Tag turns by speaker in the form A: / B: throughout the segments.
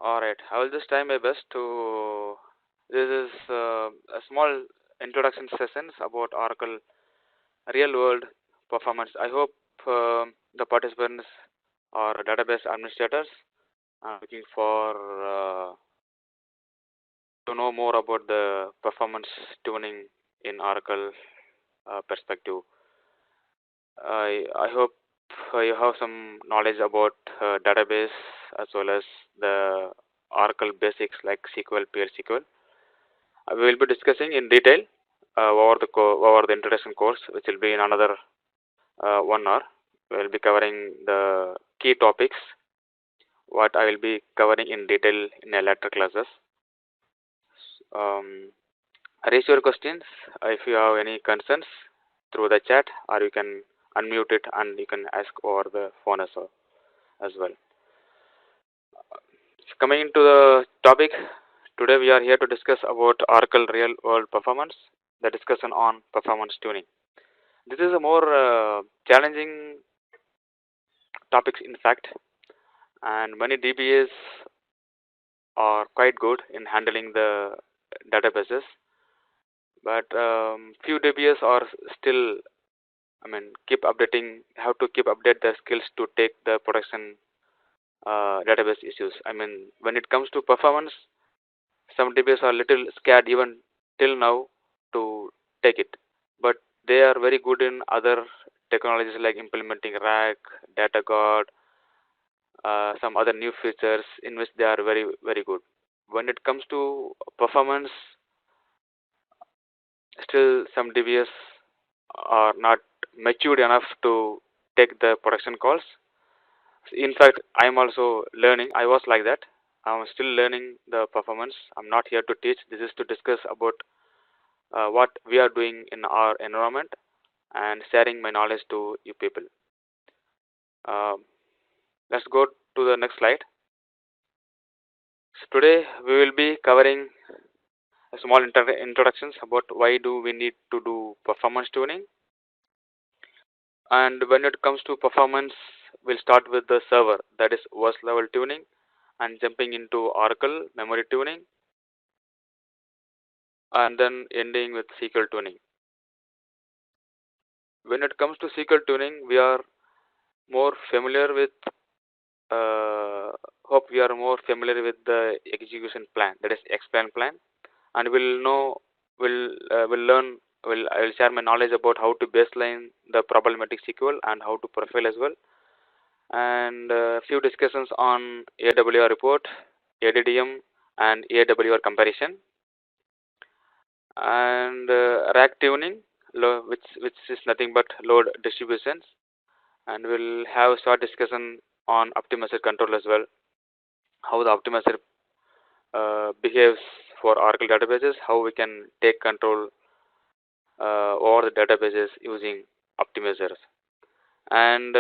A: Alright, I will just try my best to. This is a small introduction sessions about Oracle real world performance. I hope the participants are database administrators are looking for to know more about the performance tuning in Oracle perspective. I hope you have some knowledge about database as well as the Oracle basics like SQL, PL/SQL. We will be discussing in detail over the introduction course, which will be in another 1 hour. We will be covering the key topics, what I will be covering in detail in a later classes. Um, Raise your questions if you have any concerns through the chat, or you can unmute it and you can ask over the phone as well. Coming into the topic, today we are here to discuss about Oracle real world performance, the discussion on performance tuning. This is a more challenging topic in fact, and many DBAs are quite good in handling the databases, but few DBAs are still, keep updating, have to keep update their skills to take the production database issues. When it comes to performance, some DBAs are little scared even till now to take it, but they are very good in other technologies like implementing RAG, data guard, some other new features in which they are very very good. When it comes to performance, still some DBAs are not matured enough to take the production calls. In fact, I am also learning. I was like that. I'm still learning the performance. I'm not here to teach. This is to discuss about what we are doing in our environment and sharing my knowledge to you people. Um, let's go to the next slide. So today we will be covering a small introductions about why do we need to do performance tuning. And when it comes to performance, we'll start with the server, that is OS level tuning, and jumping into Oracle memory tuning, and then ending with SQL tuning. When it comes to SQL tuning, we are more familiar with hope we are more familiar with the execution plan, that is explain plan, and we'll learn will I will share my knowledge about how to baseline the problematic SQL and how to profile as well, and a few discussions on AWR report, ADDM, and AWR comparison, and rack tuning, which is nothing but load distributions, and we'll have a short discussion on optimizer control as well, how the optimizer behaves for Oracle databases, how we can take control over the databases using optimizers, and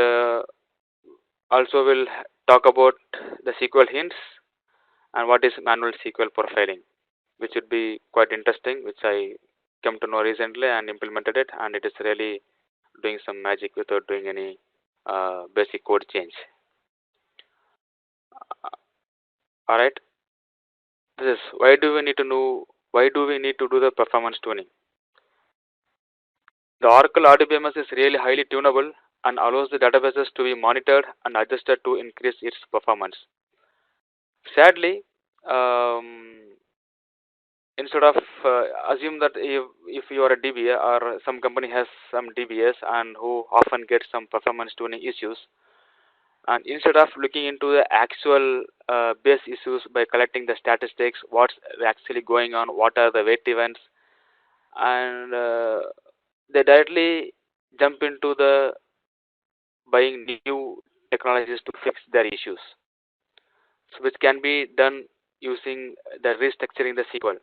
A: also we'll talk about the SQL hints and what is manual SQL profiling, which would be quite interesting, which I come to know recently and implemented it, and it is really doing some magic without doing any basic code change. All right, this is why do we need to know, why do we need to do the performance tuning. The Oracle RDBMS is really highly tunable and allows the databases to be monitored and adjusted to increase its performance. Sadly, um, instead of assume that if you are a DBA or some company has some DBAs and who often get some performance tuning issues, and instead of looking into the actual base issues by collecting the statistics, what's actually going on, what are the wait events, and they directly jump into the buying new technologies to fix their issues, so which can be done using the restructuring the SQL.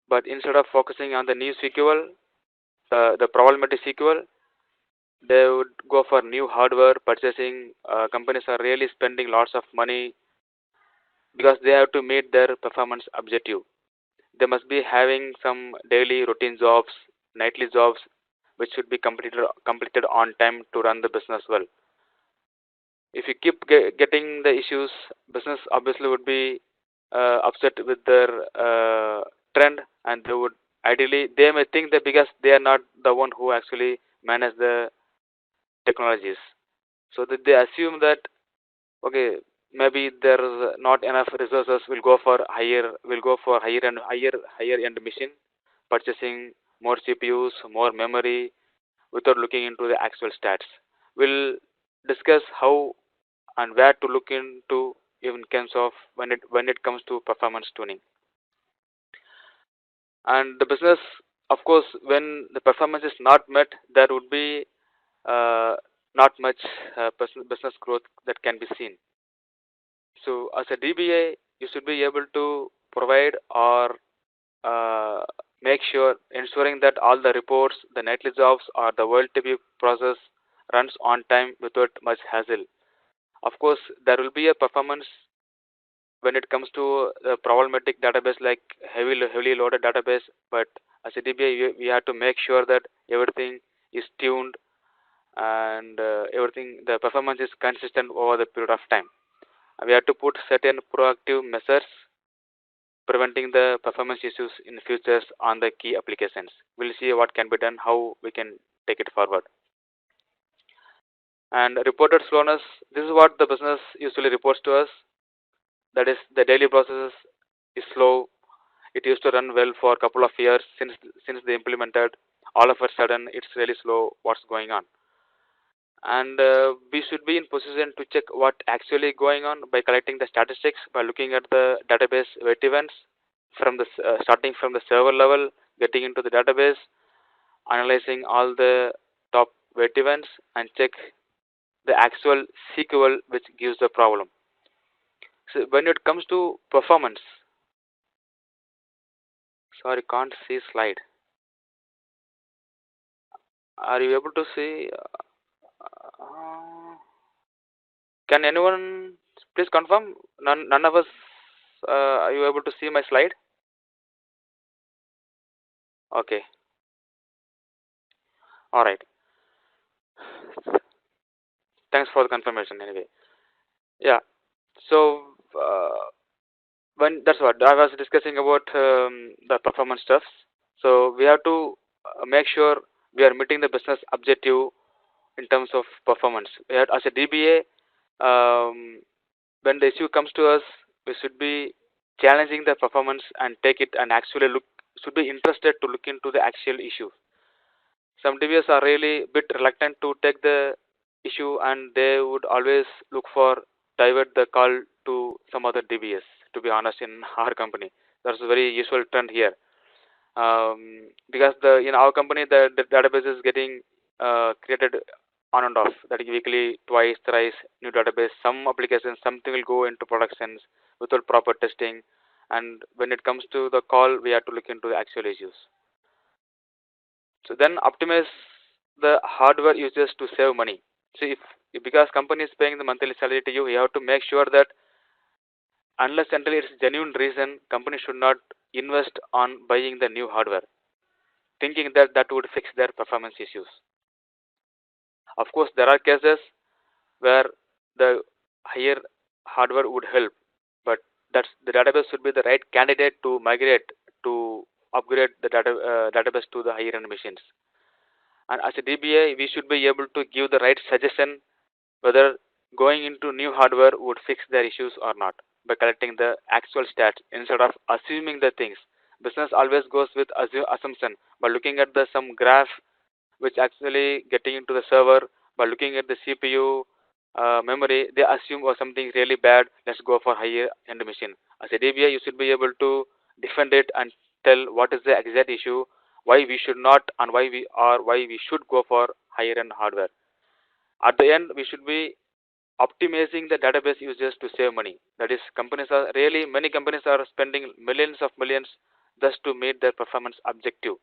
A: But instead of focusing on the new SQL, the problematic SQL, they would go for new hardware purchasing. Companies are really spending lots of money because they have to meet their performance objective. They must be having some daily routine jobs, nightly jobs, which should be completed on time to run the business well. If you keep getting the issues, business obviously would be upset with their trend, and they would ideally, they may think that because they are not the one who actually manage the technologies, so that they assume that okay, maybe there is not enough resources, will go for higher end machine, purchasing more CPUs, more memory, without looking into the actual stats. We'll discuss how and where to look into in terms of when it comes to performance tuning. And the business, of course, when the performance is not met, there would be uh, not much business growth that can be seen. So as a DBA, you should be able to provide or uh, make sure ensuring that all the reports, the nightly jobs, or the OLTP process runs on time without much hassle. Of course, there will be a performance when it comes to the problematic database like heavily loaded database, but as a DBA, we have to make sure that everything is tuned and everything the performance is consistent over the period of time. We have to put certain proactive measures preventing the performance issues in futures on the key applications. We'll see what can be done, how we can take it forward. And reported slowness, this is what the business usually reports to us. That is, the daily process is slow. It used to run well for a couple of years since they implemented. All of a sudden, it's really slow. What's going on? And we should be in position to check what actually going on by collecting the statistics, by looking at the database wait events from the starting from the server level, getting into the database, analyzing all the top wait events, and check the actual SQL which gives the problem. So when it comes to performance, sorry, can't see slide. Are you able to see? Can anyone please confirm? None of us. Are you able to see my slide? Okay. All right. Thanks for the confirmation. Anyway, yeah. So when that's what I was discussing about the performance stuff. So we have to make sure we are meeting the business objective in terms of performance. As a DBA, when the issue comes to us, we should be challenging the performance and take it and actually look should be interested to look into the actual issue. Some DBAs are really bit reluctant to take the issue and they would always look for divert the call to some other DBS. To be honest, in our company, that's a very usual trend here. Because the in our company the database is getting created on and off, that is weekly, twice, thrice new database. Some applications, something will go into productions without proper testing, and when it comes to the call, we have to look into the actual issues. So then optimize the hardware users to save money. So if because company is paying the monthly salary to you, you have to make sure that unless until it's genuine reason, company should not invest on buying the new hardware, thinking that that would fix their performance issues. Of course, there are cases where the higher hardware would help, but that's the database should be the right candidate to migrate to upgrade the database to the higher end machines. And as a DBA, we should be able to give the right suggestion whether going into new hardware would fix their issues or not by collecting the actual stats instead of assuming the things. Business always goes with assumption by looking at the some graph which actually getting into the server by looking at the CPU memory. They assume or something really bad. Let's go for higher end machine. As a DBA, you should be able to defend it and tell what is the exact issue, why we should not, and why we should go for higher end hardware. At the end, we should be optimizing the database users to save money. That is, many companies are spending millions of millions just to meet their performance objective.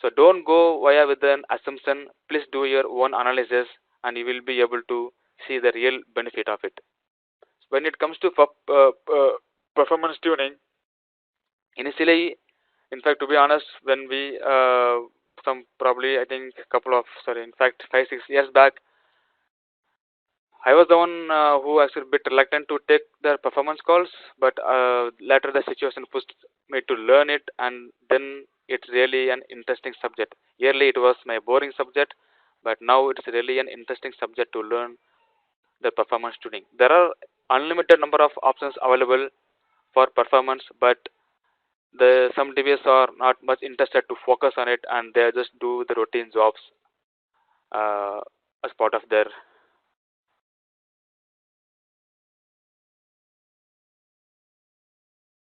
A: So don't go via with an assumption. Please do your own analysis, and you will be able to see the real benefit of it. When it comes to performance tuning, initially, in fact, to be honest, when we some probably I think couple of sorry, in fact 5 6 years back, I was the one who actually bit reluctant to take the performance calls, but later the situation pushed me to learn it, and then it's really an interesting subject. Early it was my boring subject, but now it's really an interesting subject to learn the performance tuning. There are unlimited number of options available for performance, but the some DBAs are not much interested to focus on it, and they just do the routine jobs uh, as part of their